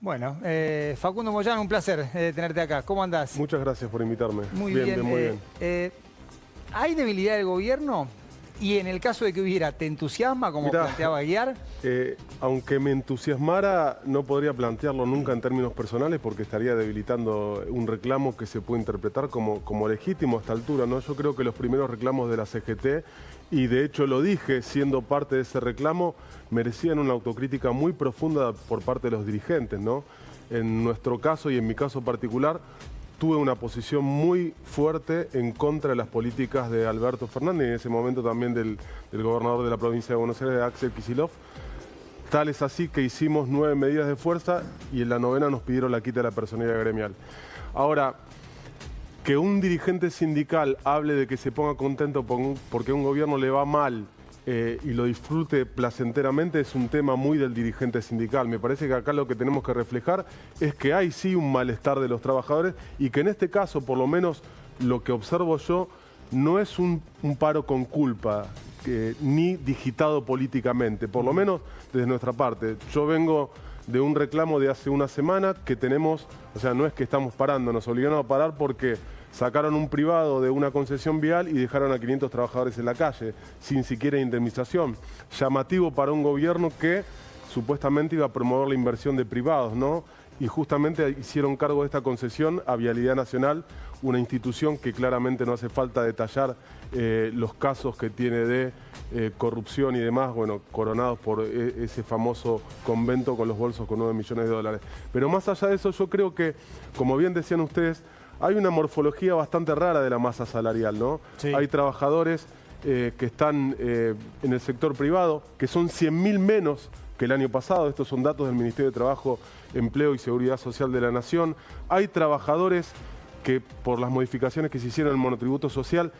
Bueno, Facundo Moyano, un placer tenerte acá. ¿Cómo andás? Muchas gracias por invitarme. Muy bien. Muy bien. ¿Hay debilidad del gobierno? Y en el caso de que hubiera, ¿te entusiasma como planteaba Aguiar? Aunque me entusiasmara, no podría plantearlo nunca en términos personales porque estaría debilitando un reclamo que se puede interpretar como legítimo a esta altura, ¿no? Yo creo que los primeros reclamos de la CGT, y de hecho lo dije siendo parte de ese reclamo, merecían una autocrítica muy profunda por parte de los dirigentes, ¿no? En nuestro caso y en mi caso particular, tuve una posición muy fuerte en contra de las políticas de Alberto Fernández y en ese momento también del gobernador de la provincia de Buenos Aires, Axel Kicillof. Tal es así que hicimos 9 medidas de fuerza y en la 9ª nos pidieron la quita de la personería gremial. Ahora, que un dirigente sindical hable de que se ponga contento porque a un gobierno le va mal y lo disfrute placenteramente es un tema muy del dirigente sindical. Me parece que acá lo que tenemos que reflejar es que hay sí un malestar de los trabajadores y que en este caso, por lo menos lo que observo yo, no es un paro con culpa ni digitado políticamente, por lo menos desde nuestra parte. Yo vengo de un reclamo de hace una semana que tenemos, o sea, no es que estamos parando, nos obligaron a parar porque sacaron un privado de una concesión vial y dejaron a 500 trabajadores en la calle, sin siquiera indemnización. Llamativo para un gobierno que supuestamente iba a promover la inversión de privados, ¿no? Y justamente hicieron cargo de esta concesión a Vialidad Nacional, una institución que claramente no hace falta detallar los casos que tiene de corrupción y demás, bueno, coronados por ese famoso convento con los bolsos con 9 millones de dólares. Pero más allá de eso, yo creo que, como bien decían ustedes, hay una morfología bastante rara de la masa salarial, ¿no? Sí. Hay trabajadores que están en el sector privado, que son 100.000 menos que el año pasado. Estos son datos del Ministerio de Trabajo, Empleo y Seguridad Social de la Nación. Hay trabajadores que, por las modificaciones que se hicieron en el monotributo social,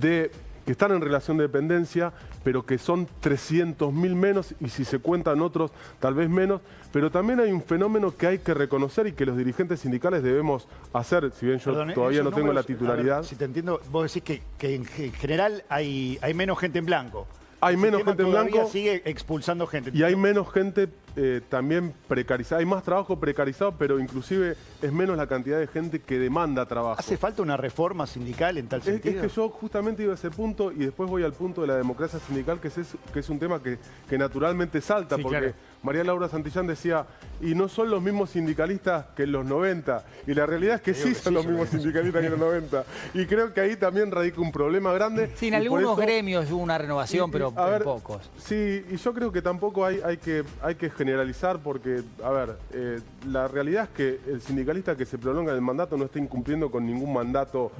que están en relación de dependencia, pero que son 300.000 menos, y si se cuentan otros, tal vez menos. Pero también hay un fenómeno que hay que reconocer y que los dirigentes sindicales debemos hacer, si bien yo todavía no tengo la titularidad. A ver, si te entiendo, vos decís que en general hay menos gente en blanco. Hay menos gente en blanco. Sigue expulsando gente. Y hay menos gente también precarizada. Hay más trabajo precarizado, pero inclusive es menos la cantidad de gente que demanda trabajo. ¿Hace falta una reforma sindical en tal sentido? Es que yo justamente iba a ese punto y después voy al punto de la democracia sindical, que es un tema que naturalmente salta, sí, porque claro. María Laura Santillán decía, y no son los mismos sindicalistas que en los 90. Y la realidad es que sí son los mismos sindicalistas que en los 90. Y creo que ahí también radica un problema grande. Sí, en algunos gremios hubo una renovación, pero en pocos. Sí, y yo creo que tampoco hay que generalizar porque, a ver, la realidad es que el sindicalista que se prolonga en el mandato no está incumpliendo con ningún mandato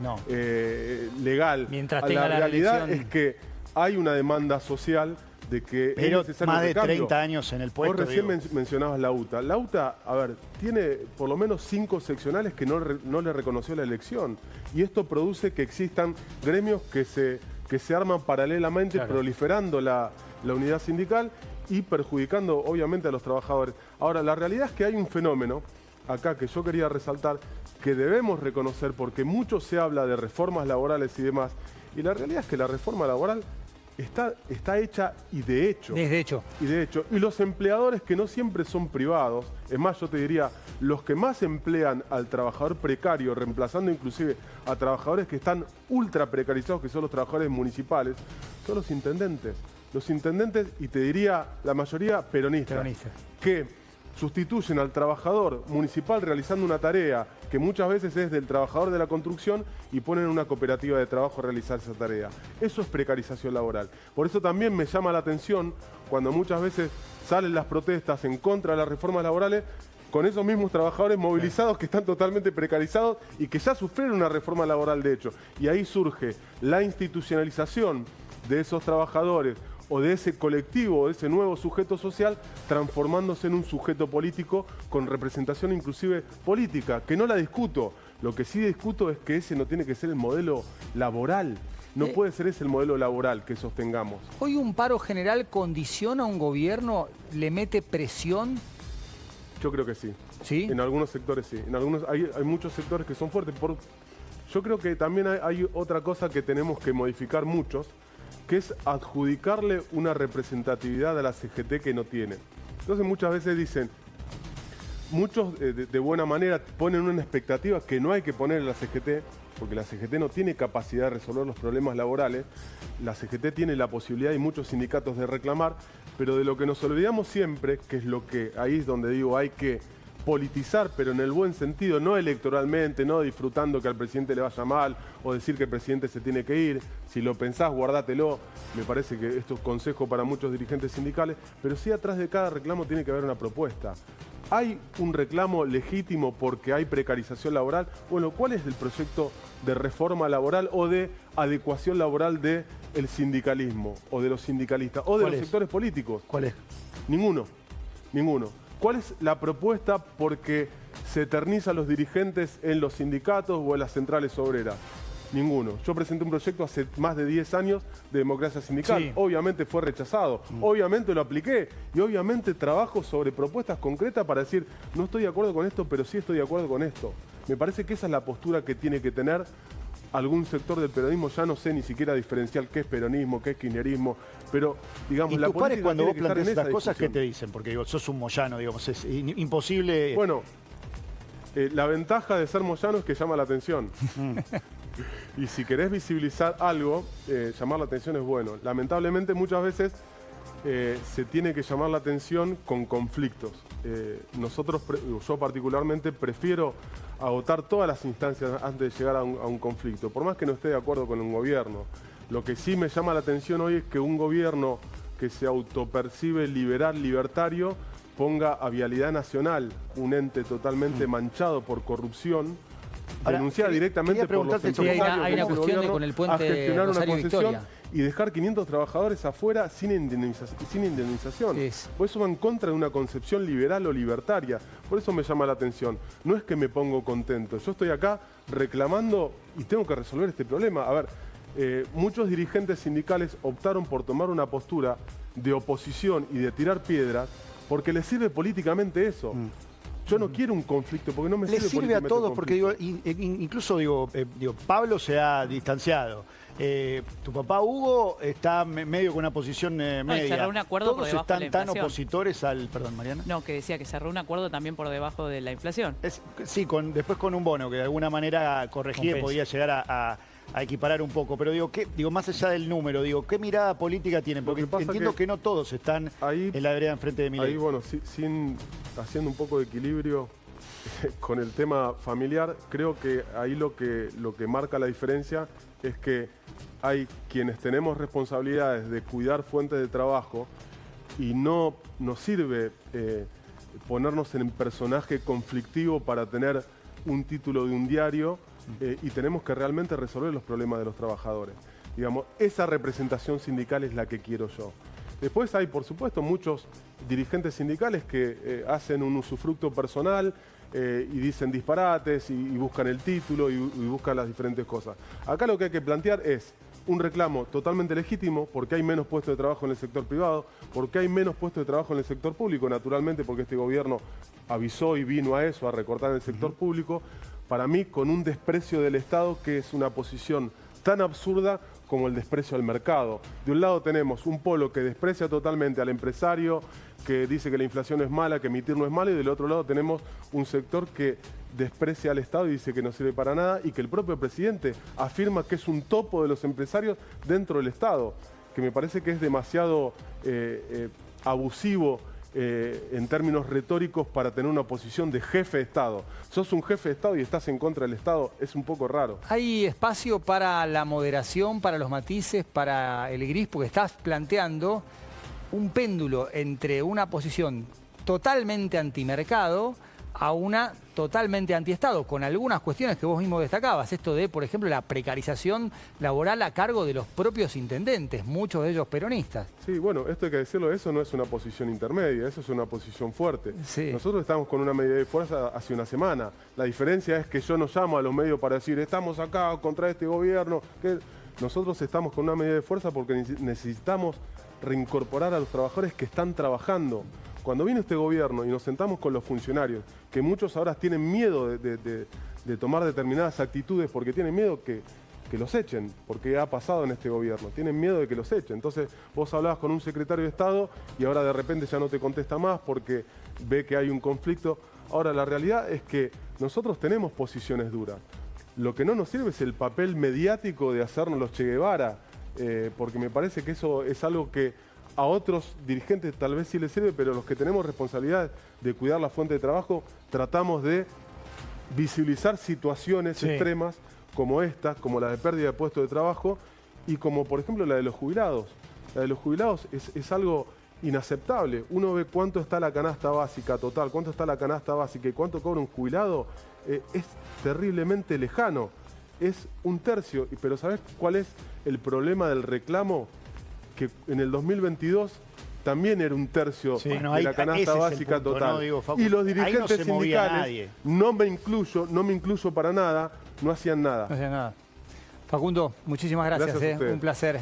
legal. Mientras tenga la realidad es que hay una demanda social de que pero es necesario más de cambio. 30 años en el puesto. Vos recién mencionabas la UTA. La UTA, a ver, tiene por lo menos 5 seccionales que no le reconoció la elección. Y esto produce que existan gremios que se arman paralelamente, claro, proliferando la unidad sindical y perjudicando obviamente a los trabajadores. Ahora, la realidad es que hay un fenómeno acá que yo quería resaltar, que debemos reconocer porque mucho se habla de reformas laborales y demás, y la realidad es que la reforma laboral está hecha y de hecho. Y los empleadores que no siempre son privados, es más, yo te diría, los que más emplean al trabajador precario, reemplazando inclusive a trabajadores que están ultra precarizados, que son los trabajadores municipales, son los intendentes. Los intendentes, y te diría la mayoría peronistas, que sustituyen al trabajador municipal realizando una tarea que muchas veces es del trabajador de la construcción y ponen una cooperativa de trabajo a realizar esa tarea. Eso es precarización laboral. Por eso también me llama la atención cuando muchas veces salen las protestas en contra de las reformas laborales con esos mismos trabajadores movilizados que están totalmente precarizados y que ya sufrieron una reforma laboral de hecho. Y ahí surge la institucionalización de esos trabajadores o de ese colectivo, o de ese nuevo sujeto social, transformándose en un sujeto político con representación inclusive política, que no la discuto. Lo que sí discuto es que ese no tiene que ser el modelo laboral. No puede ser ese el modelo laboral que sostengamos. ¿Hoy un paro general condiciona a un gobierno? ¿Le mete presión? Yo creo que sí. ¿Sí? En algunos sectores sí. En algunos hay muchos sectores que son fuertes. Yo creo que también hay otra cosa que tenemos que modificar muchos, que es adjudicarle una representatividad a la CGT que no tiene. Entonces muchas veces dicen, muchos de buena manera ponen una expectativa que no hay que poner en la CGT, porque la CGT no tiene capacidad de resolver los problemas laborales. La CGT tiene la posibilidad y muchos sindicatos de reclamar, pero de lo que nos olvidamos siempre, que es lo que ahí es donde digo hay que politizar, pero en el buen sentido, no electoralmente, no disfrutando que al presidente le vaya mal o decir que el presidente se tiene que ir. Si lo pensás, guardátelo. Me parece que esto es consejo para muchos dirigentes sindicales, pero sí atrás de cada reclamo tiene que haber una propuesta. ¿Hay un reclamo legítimo porque hay precarización laboral? Bueno, ¿cuál es el proyecto de reforma laboral o de adecuación laboral del sindicalismo o de los sindicalistas o de los sectores políticos? ¿Cuál es? Ninguno. ¿Cuál es la propuesta porque se eternizan los dirigentes en los sindicatos o en las centrales obreras? Ninguno. Yo presenté un proyecto hace más de 10 años de democracia sindical. Sí. Obviamente fue rechazado. Obviamente lo apliqué. Y obviamente trabajo sobre propuestas concretas para decir, no estoy de acuerdo con esto, pero sí estoy de acuerdo con esto. Me parece que esa es la postura que tiene que tener algún sector del peronismo. Ya no sé ni siquiera diferenciar qué es peronismo, qué es kirchnerismo, pero digamos, ¿y la tus pares cuando vos planteas estas cosas, discusión? qué te dicen? Porque digo, sos un moyano, digamos, es imposible... Bueno, la ventaja de ser moyano es que llama la atención. Y si querés visibilizar algo, llamar la atención es bueno. Lamentablemente muchas veces se tiene que llamar la atención con conflictos. Yo particularmente prefiero agotar todas las instancias antes de llegar a un conflicto, por más que no esté de acuerdo con un gobierno. Lo que sí me llama la atención hoy es que un gobierno que se autopercibe liberal, libertario, ponga a Vialidad Nacional, un ente totalmente manchado por corrupción, denunciar directamente por los empresarios hay una cuestión con el puente a gestionar una concesión Victoria. Y dejar 500 trabajadores afuera sin indemnización. Por eso va en contra de una concepción liberal o libertaria. Por eso me llama la atención. No es que me pongo contento. Yo estoy acá reclamando y tengo que resolver este problema. A ver, muchos dirigentes sindicales optaron por tomar una postura de oposición y de tirar piedras porque les sirve políticamente eso. Yo no quiero un conflicto porque no me sirve políticamente. Le sirve a todos porque digo, incluso digo, Pablo se ha distanciado. Tu papá Hugo está medio con una posición media. Cerró un acuerdo ¿Todos por debajo están de la tan inflación opositores al... Perdón, Mariana. No, que decía que cerró un acuerdo también por debajo de la inflación. Sí, después con un bono que de alguna manera corregía y podía llegar a equiparar un poco. Pero digo, más allá del número, digo, ¿qué mirada política tienen? Porque entiendo que no todos están ahí, en la vereda enfrente de Milei. Ahí, bueno, haciendo un poco de equilibrio con el tema familiar, creo que ahí lo que marca la diferencia es que hay quienes tenemos responsabilidades de cuidar fuentes de trabajo y no nos sirve ponernos en personaje conflictivo para tener un título de un diario y tenemos que realmente resolver los problemas de los trabajadores. Digamos, esa representación sindical es la que quiero yo. Después hay, por supuesto, muchos dirigentes sindicales que hacen un usufructo personal y dicen disparates y buscan el título y buscan las diferentes cosas. Acá lo que hay que plantear es un reclamo totalmente legítimo porque hay menos puestos de trabajo en el sector privado, porque hay menos puestos de trabajo en el sector público, naturalmente porque este gobierno avisó y vino a eso, a recortar en el sector público, para mí con un desprecio del Estado que es una posición tan absurda como el desprecio al mercado. De un lado tenemos un polo que desprecia totalmente al empresario, que dice que la inflación es mala, que emitir no es malo, y del otro lado tenemos un sector que desprecia al Estado y dice que no sirve para nada, y que el propio presidente afirma que es un topo de los empresarios dentro del Estado, que me parece que es demasiado abusivo en términos retóricos para tener una posición de jefe de Estado. Sos un jefe de Estado y estás en contra del Estado, es un poco raro. ¿Hay espacio para la moderación, para los matices, para el gris? Porque estás planteando un péndulo entre una posición totalmente antimercado a una totalmente antiestado, con algunas cuestiones que vos mismo destacabas. Esto de, por ejemplo, la precarización laboral a cargo de los propios intendentes, muchos de ellos peronistas. Sí, bueno, esto hay que decirlo, eso no es una posición intermedia, eso es una posición fuerte. Sí. Nosotros estamos con una medida de fuerza hace una semana. La diferencia es que yo no llamo a los medios para decir, estamos acá contra este gobierno. Nosotros estamos con una medida de fuerza porque necesitamos reincorporar a los trabajadores que están trabajando. Cuando vino este gobierno y nos sentamos con los funcionarios, que muchos ahora tienen miedo de tomar determinadas actitudes porque tienen miedo que los echen, porque ha pasado en este gobierno, tienen miedo de que los echen. Entonces vos hablabas con un secretario de Estado y ahora de repente ya no te contesta más porque ve que hay un conflicto. Ahora, la realidad es que nosotros tenemos posiciones duras. Lo que no nos sirve es el papel mediático de hacernos los Che Guevara, porque me parece que eso es algo que a otros dirigentes tal vez sí les sirve, pero los que tenemos responsabilidad de cuidar la fuente de trabajo, tratamos de visibilizar situaciones extremas como estas, como la de pérdida de puestos de trabajo y como, por ejemplo, la de los jubilados. La de los jubilados es algo inaceptable. Uno ve cuánto está la canasta básica total, cuánto está la canasta básica y cuánto cobra un jubilado. Es terriblemente lejano. Es un tercio. Pero ¿sabés cuál es el problema del reclamo? Que en el 2022 también era un tercio de la canasta básica total. ¿no? Digo, y los dirigentes sindicales, no me incluyo para nada, no hacían nada. No hacían nada. Facundo, muchísimas gracias. Un placer.